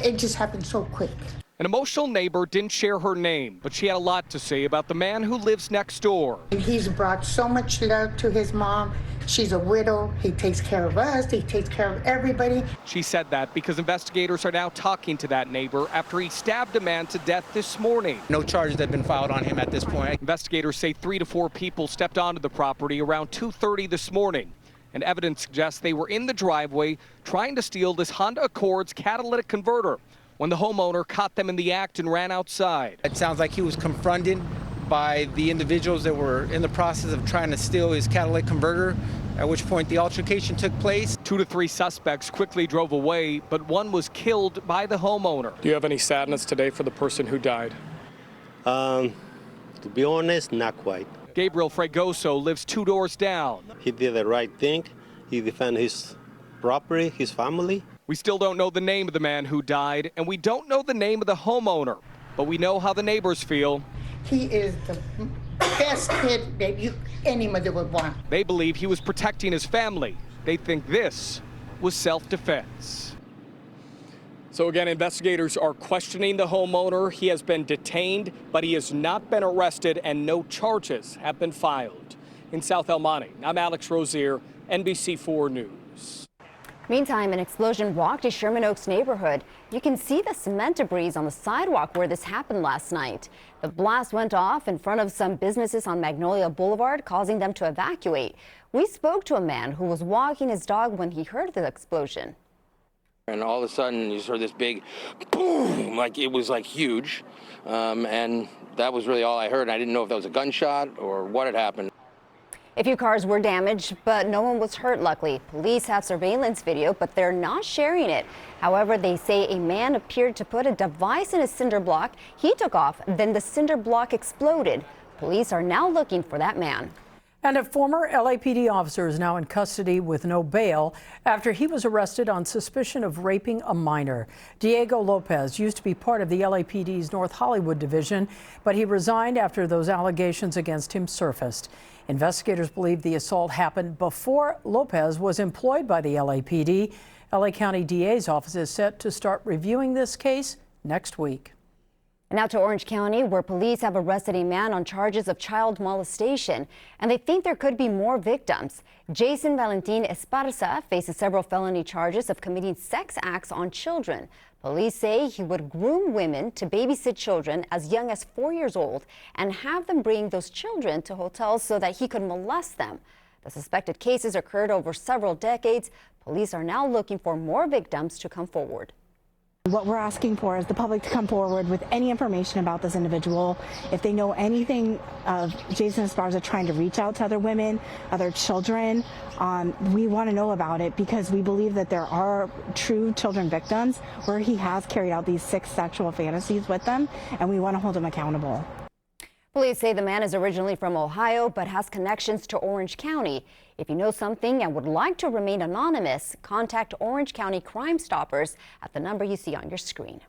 It just happened so quick. An emotional neighbor didn't share her name, but she had a lot to say about the man who lives next door. He's brought so much love to his mom. She's a widow. He takes care of us. He takes care of everybody. She said that because investigators are now talking to that neighbor after he stabbed a man to death this morning. No charges have been filed on him at this point. Investigators say 3 to 4 people stepped onto the property around 2:30 this morning. And evidence suggests they were in the driveway trying to steal this Honda Accord's catalytic converter when the homeowner caught them in the act and ran outside. It sounds like he was confronted by the individuals that were in the process of trying to steal his catalytic converter, at which point the altercation took place. 2 to 3 suspects quickly drove away, but one was killed by the homeowner. Do you have any sadness today for the person who died? To be honest, not quite. Gabriel Fregoso lives 2 doors down. He did the right thing. He defended his property, his family. We still don't know the name of the man who died, and we don't know the name of the homeowner, but we know how the neighbors feel. He is the best kid that any mother would want. They believe he was protecting his family. They think this was self-defense. So again, investigators are questioning the homeowner. He has been detained, but he has not been arrested and no charges have been filed. In South El Monte, I'm Alex Rozier, NBC4 News. Meantime, an explosion rocked a Sherman Oaks neighborhood. You can see the cement debris on the sidewalk where this happened last night. The blast went off in front of some businesses on Magnolia Boulevard, causing them to evacuate. We spoke to a man who was walking his dog when he heard the explosion. And all of a sudden, you just heard this big boom, like it was like huge. And that was really all I heard. I didn't know if that was a gunshot or what had happened. A few cars were damaged, but no one was hurt, luckily. Police have surveillance video, but they're not sharing it. However, they say a man appeared to put a device in a cinder block. He took off, then the cinder block exploded. Police are now looking for that man. And a former LAPD officer is now in custody with no bail after he was arrested on suspicion of raping a minor. Diego Lopez used to be part of the LAPD's North Hollywood division, but he resigned after those allegations against him surfaced. Investigators believe the assault happened before Lopez was employed by the LAPD. LA County DA's office is set to start reviewing this case next week. Now to Orange County, where police have arrested a man on charges of child molestation, and they think there could be more victims. Jason Valentin Esparza faces several felony charges of committing sex acts on children. Police say he would groom women to babysit children as young as 4 years old and have them bring those children to hotels so that he could molest them. The suspected cases occurred over several decades. Police are now looking for more victims to come forward. What we're asking for is the public to come forward with any information about this individual. If they know anything of Jason Esparza trying to reach out to other women, other children, we want to know about it because we believe that there are true children victims where he has carried out these 6 sexual fantasies with them, and we want to hold him accountable. Police say the man is originally from Ohio but has connections to Orange County. If you know something and would like to remain anonymous, contact Orange County Crime Stoppers at the number you see on your screen.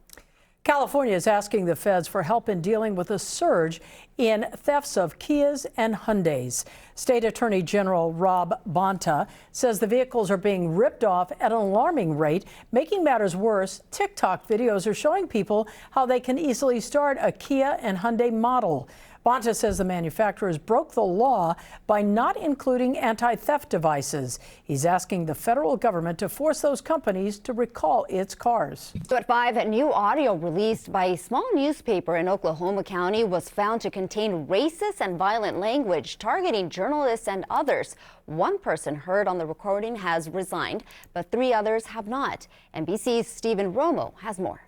California is asking the feds for help in dealing with a surge in thefts of Kias and Hyundais. State Attorney General Rob Bonta says the vehicles are being ripped off at an alarming rate. Making matters worse, TikTok videos are showing people how they can easily start a Kia and Hyundai model. Bonta says the manufacturers broke the law by not including anti-theft devices. He's asking the federal government to force those companies to recall its cars. So at 5, new audio released by a small newspaper in Oklahoma County was found to contain racist and violent language targeting journalists and others. One person heard on the recording has resigned, but 3 others have not. NBC's Stephen Romo has more.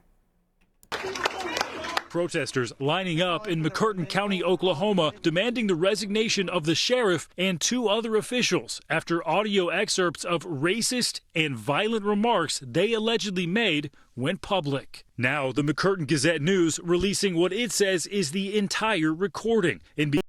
Protesters lining up in McCurtain County, Oklahoma, demanding the resignation of the sheriff and 2 other officials after audio excerpts of racist and violent remarks they allegedly made went public. Now, the McCurtain Gazette News releasing what it says is the entire recording. NBC